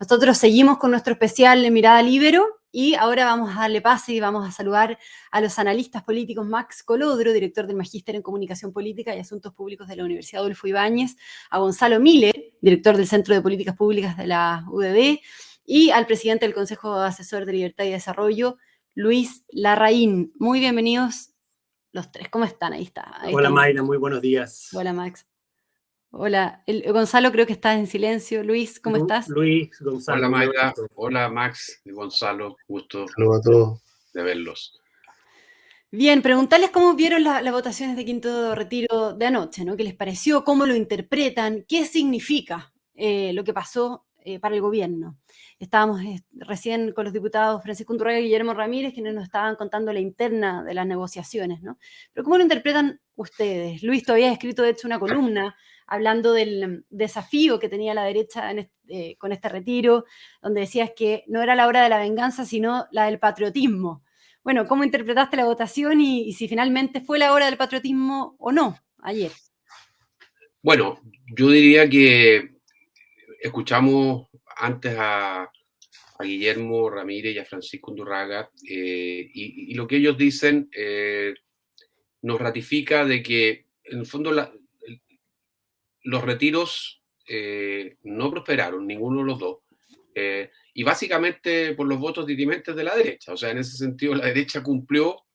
Nosotros seguimos con nuestro especial Mirada Libero y ahora vamos a darle pase y vamos a saludar a los analistas políticos Max Colodro, director del Magíster en Comunicación Política y Asuntos Públicos de la Universidad Adolfo Ibáñez, a Gonzalo Miller, director del Centro de Políticas Públicas de la UDD, y al presidente del Consejo Asesor de Libertad y Desarrollo, Luis Larraín. Muy bienvenidos los tres. ¿Cómo están? Ahí está. Hola Mayra, muy buenos días. Hola Max. Hola, Gonzalo creo que estás en silencio. Luis, ¿cómo estás? Luis, Gonzalo. Hola Mayra, hola Max y Gonzalo, gusto Saludos a todos. De verlos. Bien, preguntarles cómo vieron las votaciones de Quinto Retiro de anoche, ¿no? ¿Qué les pareció? ¿Cómo lo interpretan? ¿Qué significa lo que pasó para el gobierno? Estábamos recién con los diputados Francisco Undurraga y Guillermo Ramírez, quienes nos estaban contando la interna de las negociaciones, ¿no? Pero ¿cómo lo interpretan ustedes? Luis, tú habías escrito, de hecho, una columna hablando del desafío que tenía la derecha con este retiro, donde decías que no era la hora de la venganza, sino la del patriotismo. Bueno, ¿cómo interpretaste la votación y si finalmente fue la hora del patriotismo o no ayer? Bueno, yo diría que escuchamos antes a Guillermo Ramírez y a Francisco Undurraga y lo que ellos dicen nos ratifica de que en el fondo los retiros no prosperaron, ninguno de los dos. Y básicamente por los votos dirimentes de la derecha. O sea, en ese sentido la derecha cumplió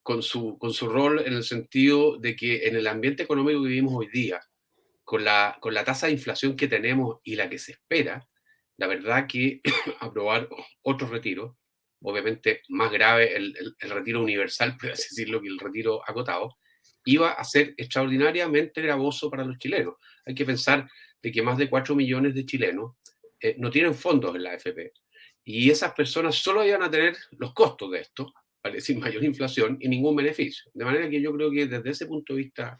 con su rol en el sentido de que en el ambiente económico que vivimos hoy día, con la tasa de inflación que tenemos y la que se espera, la verdad que aprobar otro retiro, obviamente más grave el retiro universal, por así decirlo, que el retiro acotado, iba a ser extraordinariamente gravoso para los chilenos. Hay que pensar de que más de 4 millones de chilenos no tienen fondos en la AFP. Y esas personas solo iban a tener los costos de esto, es decir, mayor inflación y ningún beneficio. De manera que yo creo que desde ese punto de vista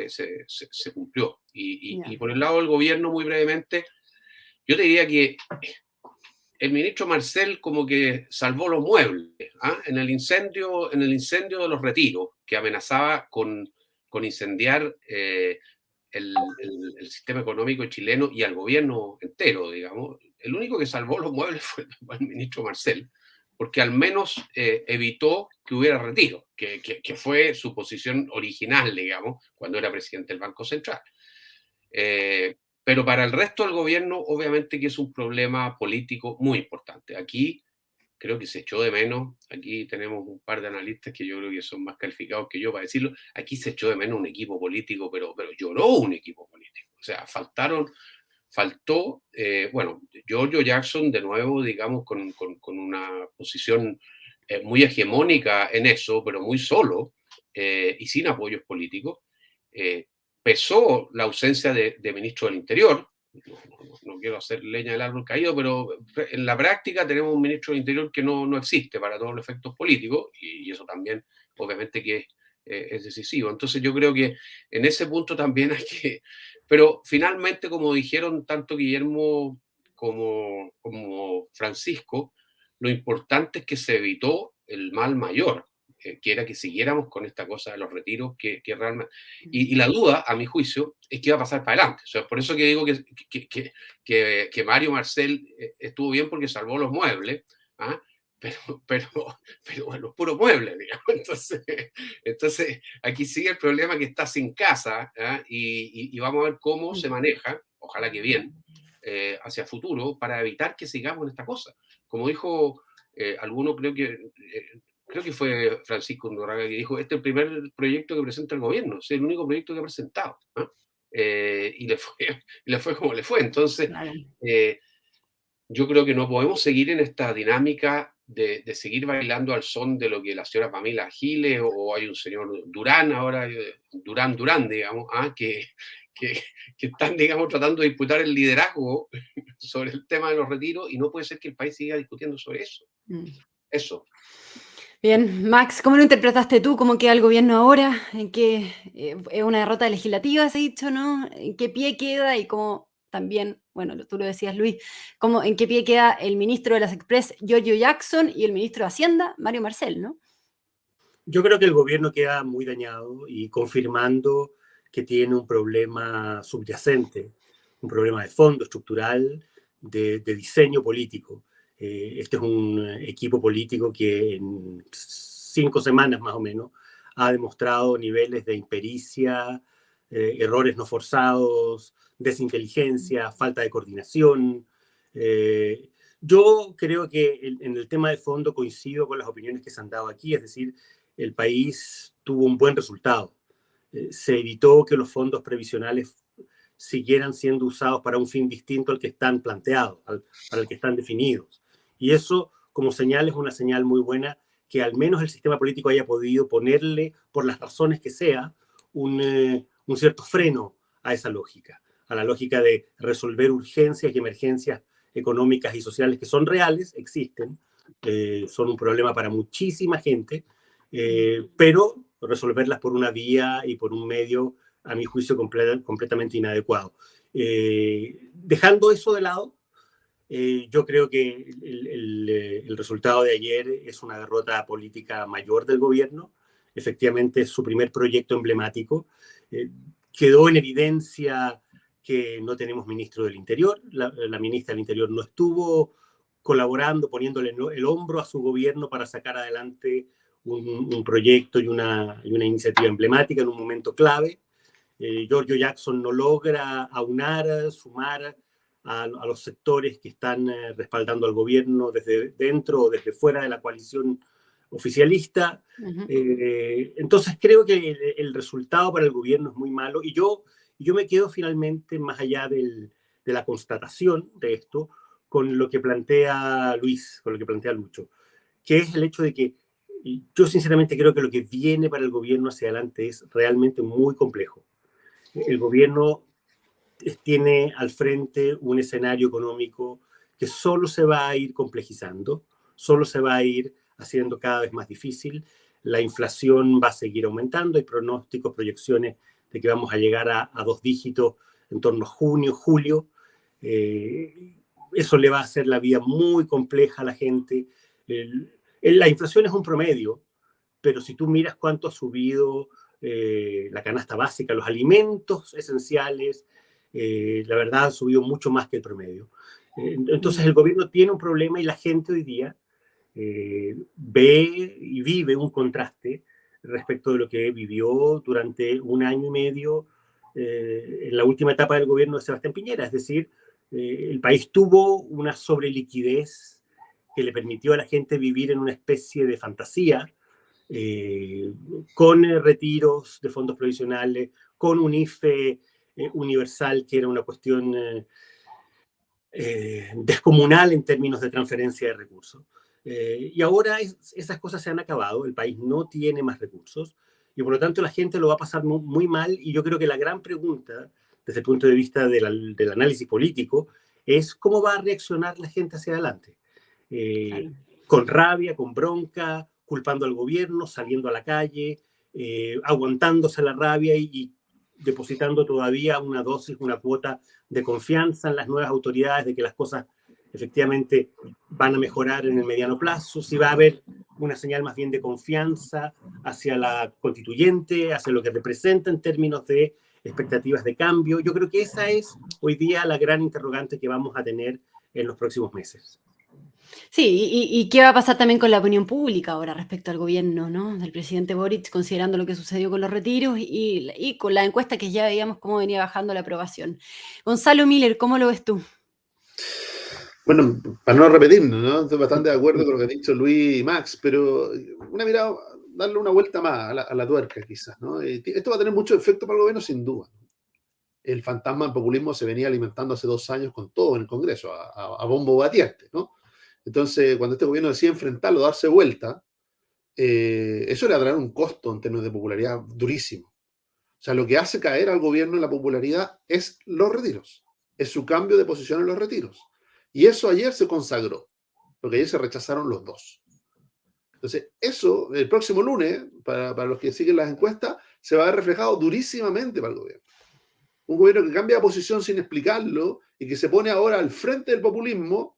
se cumplió. Y por el lado del gobierno, muy brevemente, yo te diría que el ministro Marcel como que salvó los muebles en el incendio de los retiros, que amenazaba con incendiar el sistema económico chileno y al gobierno entero, digamos. El único que salvó los muebles fue el ministro Marcel, porque al menos evitó que hubiera retiro, que fue su posición original, digamos, cuando era presidente del Banco Central. Pero para el resto del gobierno, obviamente que es un problema político muy importante. Aquí creo que se echó de menos, aquí tenemos un par de analistas que yo creo que son más calificados que yo para decirlo, aquí se echó de menos un equipo político, pero lloró un equipo político. O sea, faltó, bueno, Giorgio Jackson de nuevo, digamos, con una posición muy hegemónica en eso, pero muy solo y sin apoyos políticos. Pesó la ausencia de ministro del Interior. No quiero hacer leña del árbol caído, pero en la práctica tenemos un ministro del Interior que no existe para todos los efectos políticos y eso también obviamente que es decisivo. Entonces yo creo que en ese punto también hay que... Pero finalmente, como dijeron tanto Guillermo como Francisco, lo importante es que se evitó el mal mayor, que era que siguiéramos con esta cosa de los retiros, que realmente... Y la duda, a mi juicio, es que iba a pasar para adelante. O sea, por eso que digo que Mario Marcel estuvo bien porque salvó los muebles, pero los puros muebles, digamos. Entonces, aquí sigue el problema que está sin casa y vamos a ver cómo se maneja, ojalá que bien, hacia futuro, para evitar que sigamos en esta cosa. Como dijo alguno, creo que fue Francisco Undurraga que dijo, este es el primer proyecto que presenta el gobierno, es el único proyecto que ha presentado. Y le fue como le fue. Entonces, yo creo que no podemos seguir en esta dinámica de seguir bailando al son de lo que la señora Pamela Giles o hay un señor Durán ahora, Durán, digamos, que están, digamos, tratando de disputar el liderazgo sobre el tema de los retiros y no puede ser que el país siga discutiendo sobre eso. Eso. Bien, Max, ¿cómo lo interpretaste tú? ¿Cómo queda el gobierno ahora? ¿En qué es una derrota legislativa, se ha dicho, ¿no? ¿En qué pie queda? Y cómo también, bueno, tú lo decías, Luis, ¿en qué pie queda el ministro de las Express, Giorgio Jackson, y el ministro de Hacienda, Mario Marcel, ¿no? Yo creo que el gobierno queda muy dañado y confirmando que tiene un problema subyacente, un problema de fondo estructural de diseño político. Este es un equipo político que en 5 semanas más o menos ha demostrado niveles de impericia, errores no forzados, desinteligencia, falta de coordinación. Yo creo que en el tema de fondo coincido con las opiniones que se han dado aquí, es decir, el país tuvo un buen resultado. Se evitó que los fondos previsionales siguieran siendo usados para un fin distinto al que están planteados, para el que están definidos. Y eso, como señal, es una señal muy buena que al menos el sistema político haya podido ponerle, por las razones que sea, un cierto freno a esa lógica, a la lógica de resolver urgencias y emergencias económicas y sociales que son reales, existen, son un problema para muchísima gente, pero resolverlas por una vía y por un medio, a mi juicio, completamente inadecuado. Dejando eso de lado, yo creo que el resultado de ayer es una derrota política mayor del gobierno. Efectivamente, es su primer proyecto emblemático. Quedó en evidencia que no tenemos ministro del Interior. La ministra del Interior no estuvo colaborando, poniéndole el hombro a su gobierno para sacar adelante un proyecto y una iniciativa emblemática en un momento clave. Giorgio Jackson no logra aunar, sumar a los sectores que están respaldando al gobierno desde dentro o desde fuera de la coalición oficialista. Entonces creo que el resultado para el gobierno es muy malo y yo me quedo finalmente, más allá de la constatación de esto, con lo que plantea Luis, con lo que plantea Lucho, que es el hecho de que yo sinceramente creo que lo que viene para el gobierno hacia adelante es realmente muy complejo. El gobierno tiene al frente un escenario económico que solo se va a ir complejizando, solo se va a ir haciendo cada vez más difícil. La inflación va a seguir aumentando, hay pronósticos, proyecciones de que vamos a llegar a 2 dígitos en torno a junio, julio. Eso le va a hacer la vida muy compleja a la gente. La inflación es un promedio, pero si tú miras cuánto ha subido la canasta básica, los alimentos esenciales, la verdad ha subido mucho más que el promedio. Entonces el gobierno tiene un problema y la gente hoy día ve y vive un contraste respecto de lo que vivió durante 1 año y medio en la última etapa del gobierno de Sebastián Piñera. Es decir, el país tuvo una sobreliquidez que le permitió a la gente vivir en una especie de fantasía, con retiros de fondos provisionales, con un IFE universal que era una cuestión descomunal en términos de transferencia de recursos. Y ahora esas cosas se han acabado, el país no tiene más recursos y por lo tanto la gente lo va a pasar muy, muy mal y yo creo que la gran pregunta desde el punto de vista del análisis político es cómo va a reaccionar la gente hacia adelante. Claro. Con rabia, con bronca, culpando al gobierno, saliendo a la calle, aguantándose la rabia y depositando todavía una dosis, una cuota de confianza en las nuevas autoridades de que las cosas efectivamente van a mejorar en el mediano plazo, si va a haber una señal más bien de confianza hacia la constituyente, hacia lo que representa en términos de expectativas de cambio. Yo creo que esa es hoy día la gran interrogante que vamos a tener en los próximos meses. Sí, y qué va a pasar también con la opinión pública ahora respecto al gobierno, ¿no? Del presidente Boric, considerando lo que sucedió con los retiros y con la encuesta que ya veíamos cómo venía bajando la aprobación. Gonzalo Miller, ¿cómo lo ves tú? Bueno, para no repetirnos, ¿no? Estoy bastante de acuerdo con lo que han dicho Luis y Max, pero una mirada, darle una vuelta más a la tuerca quizás, ¿no? Esto va a tener mucho efecto para el gobierno sin duda. El fantasma del populismo se venía alimentando hace 2 años con todo en el Congreso, a bombo batiente, ¿no? Entonces, cuando este gobierno decide enfrentarlo, darse vuelta, eso le va a traer un costo en términos de popularidad durísimo. O sea, lo que hace caer al gobierno en la popularidad es los retiros, es su cambio de posición en los retiros. Y eso ayer se consagró, porque ayer se rechazaron los 2. Entonces, eso, el próximo lunes, para los que siguen las encuestas, se va a ver reflejado durísimamente para el gobierno. Un gobierno que cambia de posición sin explicarlo y que se pone ahora al frente del populismo,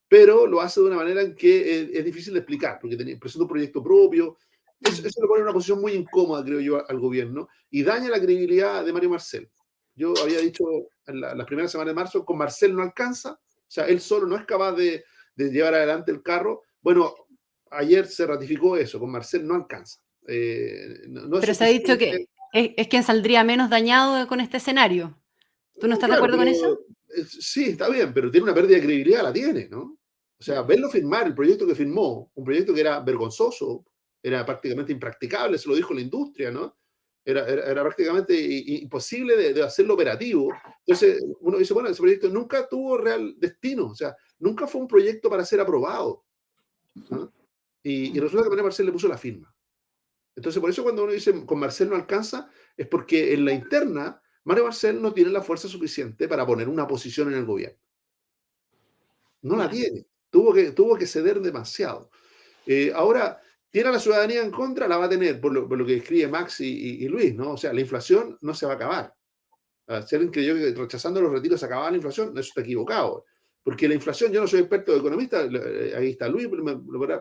pero lo hace de una manera en que es difícil de explicar, porque presenta un proyecto propio. Eso le pone en una posición muy incómoda, creo yo, al gobierno y daña la credibilidad de Mario Marcel. Yo había dicho en las primeras semanas de marzo, con Marcel no alcanza, sea, él solo no es capaz de llevar adelante el carro. Bueno, ayer se ratificó eso, con Marcel no alcanza. No es Pero se ha dicho suficiente. que es quien saldría menos dañado con este escenario. ¿Tú no estás de Claro, acuerdo con pero eso? sí, está bien, pero tiene una pérdida de credibilidad, la tiene, ¿no? O sea, verlo firmar el proyecto que firmó, un proyecto que era vergonzoso, era prácticamente impracticable, se lo dijo la industria, ¿no? Era prácticamente imposible de hacerlo operativo. Entonces, uno dice, bueno, ese proyecto nunca tuvo real destino, o sea, nunca fue un proyecto para ser aprobado, ¿no? Y resulta que Manuel Marcel le puso la firma. Entonces, por eso cuando uno dice con Marcel no alcanza, es porque en la interna, Mario Marcel no tiene la fuerza suficiente para poner una posición en el gobierno. No la Ya. tiene. Tuvo que ceder demasiado. Ahora, ¿tiene a la ciudadanía en contra? La va a tener, por lo que escribe Max y Luis, ¿no? O sea, la inflación no se va a acabar. Si alguien creyó que rechazando los retiros se acababa la inflación, eso está equivocado. Porque la inflación, yo no soy experto de economista, ahí está Luis,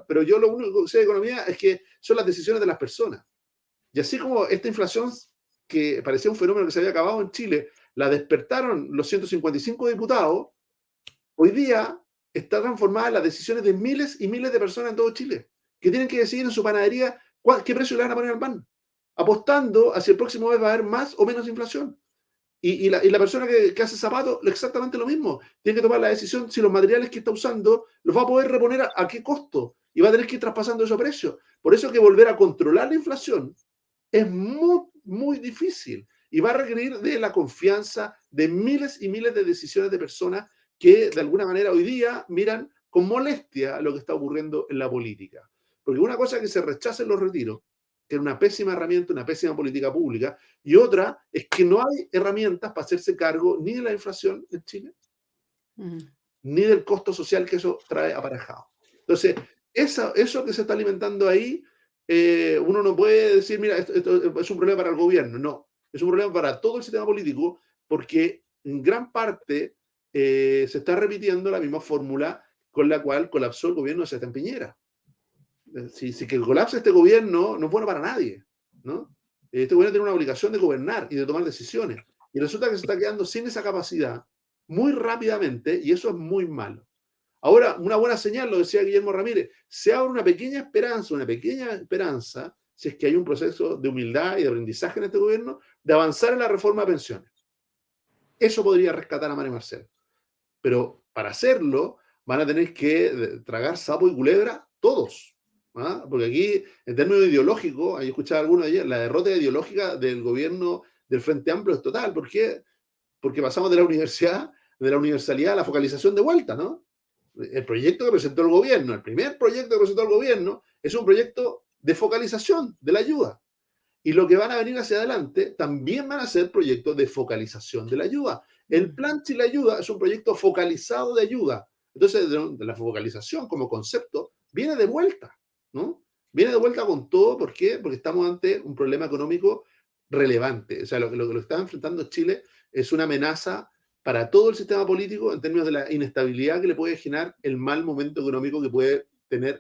pero yo lo único que sé de economía es que son las decisiones de las personas. Y así como esta inflación, que parecía un fenómeno que se había acabado en Chile, la despertaron los 155 diputados, hoy día está transformada en las decisiones de miles y miles de personas en todo Chile, que tienen que decidir en su panadería qué precio le van a poner al pan, apostando hacia el próximo mes va a haber más o menos inflación. Y la persona que hace zapatos, exactamente lo mismo. Tiene que tomar la decisión si los materiales que está usando los va a poder reponer a qué costo. Y va a tener que ir traspasando esos precios. Por eso que volver a controlar la inflación es muy, muy difícil. Y va a requerir de la confianza de miles y miles de decisiones de personas que de alguna manera hoy día miran con molestia lo que está ocurriendo en la política. Porque una cosa es que se rechacen los retiros, que es una pésima herramienta, una pésima política pública, y otra es que no hay herramientas para hacerse cargo ni de la inflación en Chile, ni del costo social que eso trae aparejado. Entonces, eso que se está alimentando ahí, uno no puede decir, mira, esto es un problema para el gobierno. No, es un problema para todo el sistema político, porque en gran parte se está repitiendo la misma fórmula con la cual colapsó el gobierno de Sebastián Piñera. Si que colapse este gobierno no es bueno para nadie, ¿no? Este gobierno tiene una obligación de gobernar y de tomar decisiones. Y resulta que se está quedando sin esa capacidad muy rápidamente y eso es muy malo. Ahora, una buena señal, lo decía Guillermo Ramírez, se abre una pequeña esperanza, si es que hay un proceso de humildad y de aprendizaje en este gobierno, de avanzar en la reforma de pensiones. Eso podría rescatar a Mario Marcel. Pero para hacerlo, van a tener que tragar sapo y culebra todos. ¿Ah? Porque aquí, en términos ideológicos, ahí escuchaba alguno ayer, la derrota ideológica del gobierno del Frente Amplio es total. ¿Por qué? Porque pasamos de la universalidad a la focalización de vuelta, ¿no? El proyecto que presentó el gobierno, el primer proyecto que presentó el gobierno, es un proyecto de focalización de la ayuda. Y lo que van a venir hacia adelante también van a ser proyectos de focalización de la ayuda. El Plan Chile Ayuda es un proyecto focalizado de ayuda. Entonces, de la focalización como concepto viene de vuelta, ¿no? Viene de vuelta con todo. ¿Por qué? Porque estamos ante un problema económico relevante. O sea, lo que está enfrentando Chile es una amenaza para todo el sistema político en términos de la inestabilidad que le puede generar el mal momento económico que puede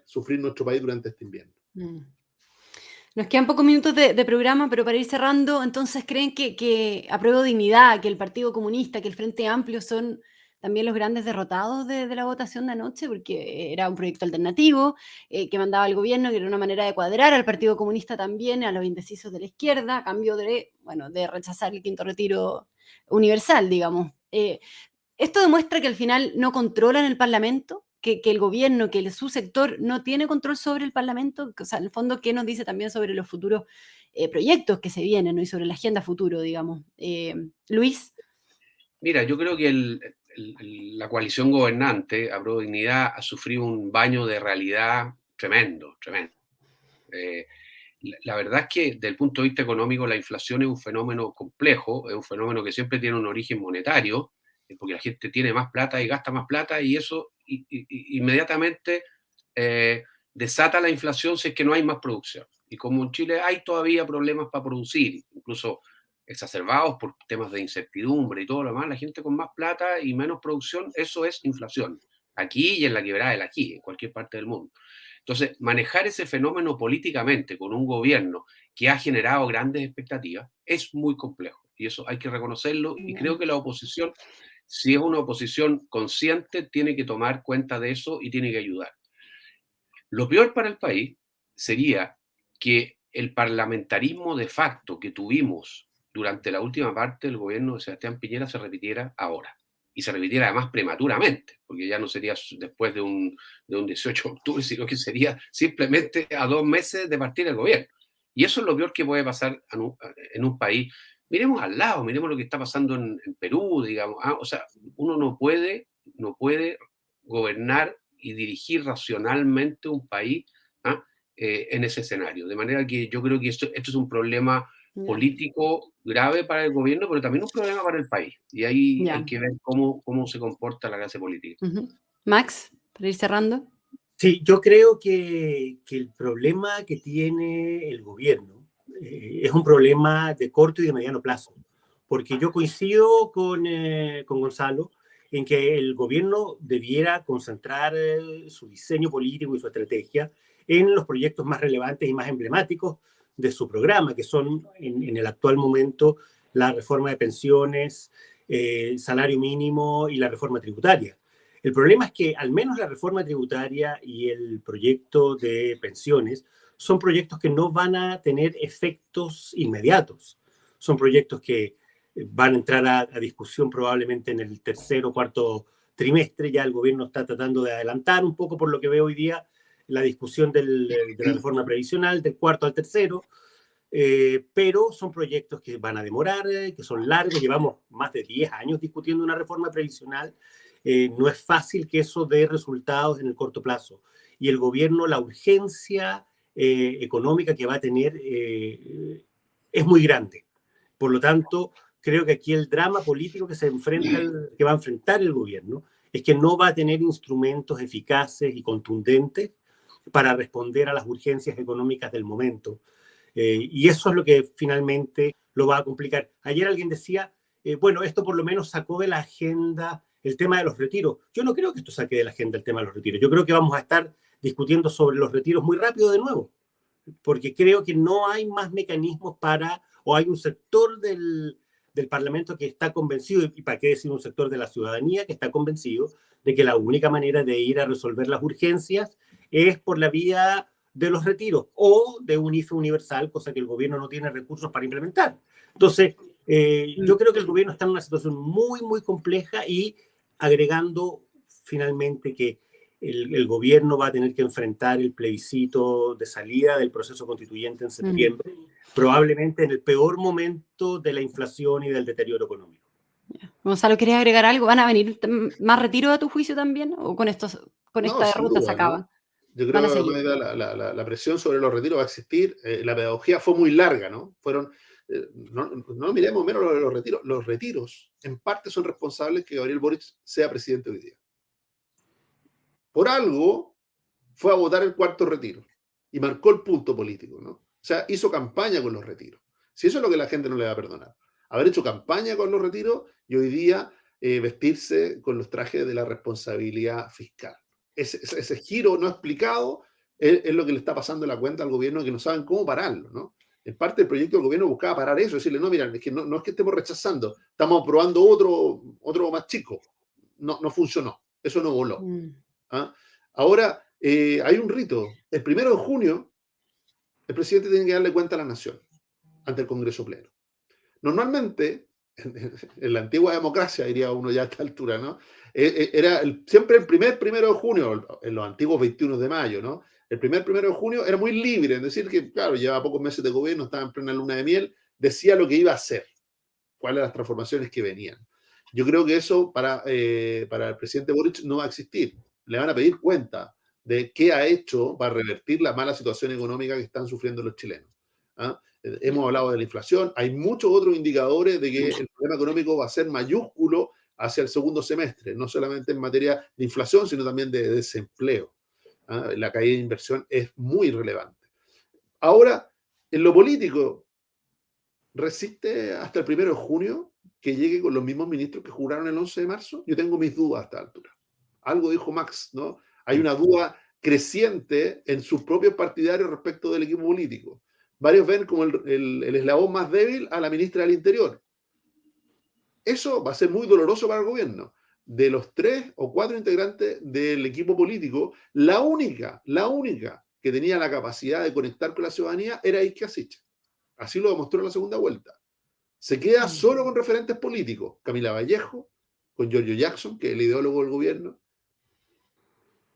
sufrir nuestro país durante este invierno. Nos quedan pocos minutos de programa, pero para ir cerrando, entonces, ¿creen que Apruebo Dignidad, que el Partido Comunista, que el Frente Amplio son también los grandes derrotados de la votación de anoche? Porque era un proyecto alternativo que mandaba el gobierno, que era una manera de cuadrar al Partido Comunista también, a los indecisos de la izquierda, a cambio de rechazar el quinto retiro universal, digamos. ¿Esto demuestra que al final no controlan el Parlamento? Que el gobierno, su sector no tiene control sobre el Parlamento, o sea, en el fondo, ¿qué nos dice también sobre los futuros proyectos que se vienen, ¿no? Y sobre la agenda futuro, digamos? Luis. Mira, yo creo que la coalición gobernante, Apruebo Dignidad, ha sufrido un baño de realidad tremendo, tremendo. La verdad es que desde el punto de vista económico la inflación es un fenómeno complejo, es un fenómeno que siempre tiene un origen monetario, porque la gente tiene más plata y gasta más plata y eso inmediatamente desata la inflación si es que no hay más producción. Y como en Chile hay todavía problemas para producir, incluso exacerbados por temas de incertidumbre y todo lo demás, la gente con más plata y menos producción, eso es inflación. Aquí y en la quebrada del aquí, en cualquier parte del mundo. Entonces, manejar ese fenómeno políticamente con un gobierno que ha generado grandes expectativas es muy complejo. Y eso hay que reconocerlo. Y creo que la oposición si es una oposición consciente, tiene que tomar cuenta de eso y tiene que ayudar. Lo peor para el país sería que el parlamentarismo de facto que tuvimos durante la última parte del gobierno de Sebastián Piñera se repitiera ahora. Y se repitiera además prematuramente, porque ya no sería después de un 18 de octubre, sino que sería simplemente a 2 meses de partir el gobierno. Y eso es lo peor que puede pasar en un país. Miremos al lado, miremos lo que está pasando en Perú, digamos. O sea, uno no puede gobernar y dirigir racionalmente un país en ese escenario. De manera que yo creo que esto es un problema político grave para el gobierno, pero también un problema para el país. Y ahí hay que ver cómo se comporta la clase política. Max, para ir cerrando. Sí, yo creo que el problema que tiene el gobierno es un problema de corto y de mediano plazo, porque yo coincido con Gonzalo en que el gobierno debiera concentrar su diseño político y su estrategia en los proyectos más relevantes y más emblemáticos de su programa, que son en el actual momento la reforma de pensiones, salario mínimo y la reforma tributaria. El problema es que al menos la reforma tributaria y el proyecto de pensiones son proyectos que no van a tener efectos inmediatos. Son proyectos que van a entrar a discusión probablemente en el tercer o cuarto trimestre. Ya el gobierno está tratando de adelantar un poco, por lo que veo hoy día, la discusión de la reforma previsional del cuarto al tercero. Pero son proyectos que van a demorar, que son largos. Llevamos más de 10 años discutiendo una reforma previsional. No es fácil que eso dé resultados en el corto plazo. Y el gobierno, la urgencia económica que va a tener es muy grande. Por lo tanto, creo que aquí el drama político que va a enfrentar el gobierno es que no va a tener instrumentos eficaces y contundentes para responder a las urgencias económicas del momento. Y eso es lo que finalmente lo va a complicar. Ayer alguien decía, bueno, esto por lo menos sacó de la agenda el tema de los retiros. Yo no creo que esto saque de la agenda el tema de los retiros. Yo creo que vamos a estar discutiendo sobre los retiros muy rápido de nuevo, porque creo que no hay más mecanismos o hay un sector del Parlamento que está convencido, y para qué decir un sector de la ciudadanía que está convencido de que la única manera de ir a resolver las urgencias es por la vía de los retiros o de un IFE universal, cosa que el gobierno no tiene recursos para implementar. Entonces, yo creo que el gobierno está en una situación muy, muy compleja y agregando finalmente que el gobierno va a tener que enfrentar el plebiscito de salida del proceso constituyente en septiembre, probablemente en el peor momento de la inflación y del deterioro económico. Gonzalo, ¿quieres agregar algo? ¿Van a venir más retiros a tu juicio también? ¿O con esta derrota se acaban? ¿No? Yo creo que la presión sobre los retiros va a existir. La pedagogía fue muy larga, ¿no? No miremos menos los retiros. Los retiros, en parte, son responsables que Gabriel Boric sea presidente hoy día. Por algo, fue a votar el cuarto retiro y marcó el punto político, ¿no? O sea, hizo campaña con los retiros. Si eso es lo que la gente no le va a perdonar. Haber hecho campaña con los retiros y hoy día vestirse con los trajes de la responsabilidad fiscal. Ese giro no explicado es lo que le está pasando la cuenta al gobierno, que no saben cómo pararlo, ¿no? En parte el proyecto del gobierno buscaba parar eso, decirle, no, mira, es que no es que estemos rechazando, estamos probando otro más chico. No funcionó, eso no voló. ¿Ah? Ahora, hay un rito. El 1 de junio, el presidente tiene que darle cuenta a la nación ante el Congreso Pleno. Normalmente, en la antigua democracia, diría uno ya a esta altura, ¿no? Era siempre el 1 de junio, en los antiguos 21 de mayo, ¿no? El 1 de junio era muy libre, es decir, que, claro, llevaba pocos meses de gobierno, estaba en plena luna de miel, decía lo que iba a hacer, cuáles eran las transformaciones que venían. Yo creo que eso para el presidente Boric no va a existir. Le van a pedir cuenta de qué ha hecho para revertir la mala situación económica que están sufriendo los chilenos. ¿Ah? Hemos hablado de la inflación, hay muchos otros indicadores de que el problema económico va a ser mayúsculo hacia el segundo semestre, no solamente en materia de inflación, sino también de desempleo. ¿Ah? La caída de inversión es muy relevante. Ahora, en lo político, ¿resiste hasta el 1 de junio que llegue con los mismos ministros que juraron el 11 de marzo? Yo tengo mis dudas a esta altura. Algo dijo Max, ¿no? Hay una duda creciente en sus propios partidarios respecto del equipo político. Varios ven como el eslabón más débil a la ministra del Interior. Eso va a ser muy doloroso para el gobierno. De los 3 o 4 integrantes del equipo político, la única que tenía la capacidad de conectar con la ciudadanía era Ike Asich. Así lo demostró en la segunda vuelta. Se queda solo con referentes políticos. Camila Vallejo, con Giorgio Jackson, que es el ideólogo del gobierno,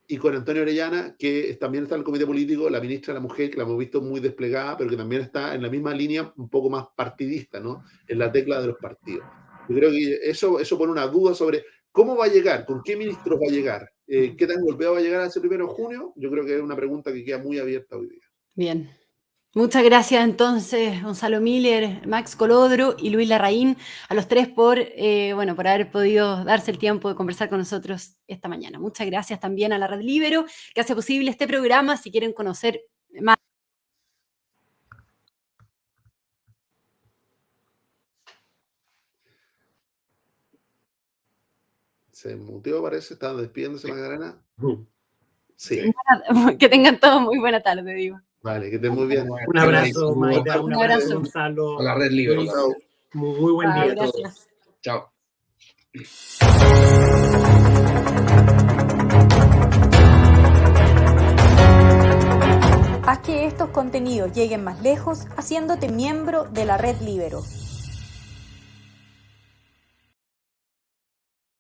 y con Antonio Orellana, que también está en el comité político, la ministra de la Mujer, que la hemos visto muy desplegada, pero que también está en la misma línea, un poco más partidista, ¿no? En la tecla de los partidos. Yo creo que eso pone una duda sobre cómo va a llegar, con qué ministros va a llegar, qué tan golpeado va a llegar a ese 1 de junio. Yo creo que es una pregunta que queda muy abierta hoy día. Bien. Muchas gracias entonces, Gonzalo Miller, Max Colodro y Luis Larraín, a los 3 por haber podido darse el tiempo de conversar con nosotros esta mañana. Muchas gracias también a la Red Libero, que hace posible este programa. Si quieren conocer más. Se muteó, parece, estaba despidiéndose Magdalena. Sí. Que tengan todos muy buena tarde, digo. Vale, que estén muy bien. Un abrazo, Mayra, un abrazo, a la Red Libero. Muy buen día a todos. Gracias. Chao. Haz que estos contenidos lleguen más lejos haciéndote miembro de la Red Libero.